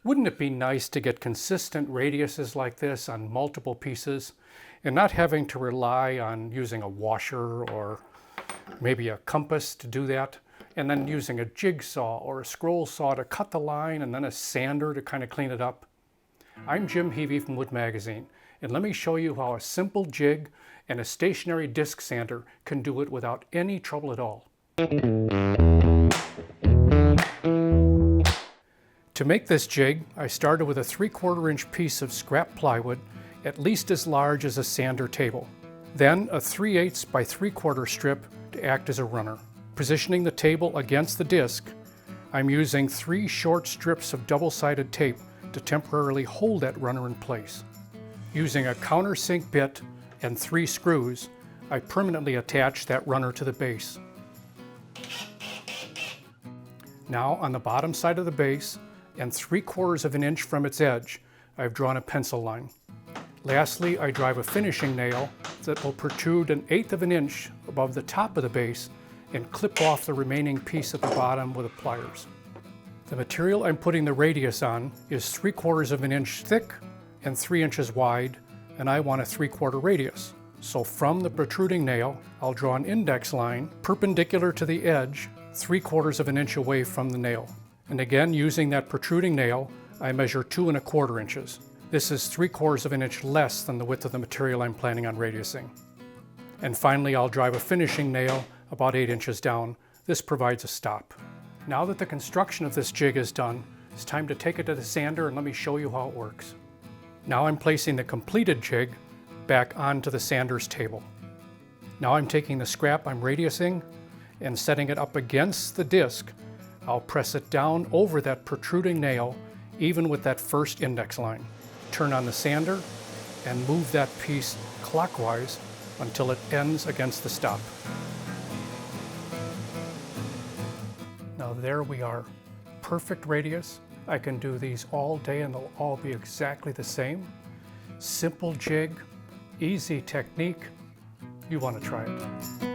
Wouldn't it be nice to get consistent radiuses like this on multiple pieces and not having to rely on using a washer or maybe a compass to do that, and then using a jigsaw or a scroll saw to cut the line and then a sander to kind of clean it up? I'm Jim Heavey from Wood Magazine, and let me show you how a simple jig and a stationary disc sander can do it without any trouble at all. To make this jig, I started with a 3/4 inch piece of scrap plywood at least as large as a sander table. Then a 3/8 by 3/4 strip to act as a runner. Positioning the table against the disc, I'm using 3 short strips of double-sided tape to temporarily hold that runner in place. Using a countersink bit and 3 screws, I permanently attach that runner to the base. Now on the bottom side of the base, and 3/4 of an inch from its edge, I've drawn a pencil line. Lastly, I drive a finishing nail that will protrude 1/8 of an inch above the top of the base and clip off the remaining piece at the bottom with the pliers. The material I'm putting the radius on is 3/4 of an inch thick and 3 inches wide, and I want a 3/4 radius. So from the protruding nail, I'll draw an index line perpendicular to the edge, 3/4 of an inch away from the nail. And again, using that protruding nail, I measure 2 1/4 inches. This is 3/4 of an inch less than the width of the material I'm planning on radiusing. And finally, I'll drive a finishing nail about 8 inches down. This provides a stop. Now that the construction of this jig is done, it's time to take it to the sander and let me show you how it works. Now I'm placing the completed jig back onto the sander's table. Now I'm taking the scrap I'm radiusing and setting it up against the disc. I'll press it down over that protruding nail, even with that first index line. Turn on the sander and move that piece clockwise until it ends against the stop. Now there we are. Perfect radius. I can do these all day and they'll all be exactly the same. Simple jig, easy technique. You want to try it.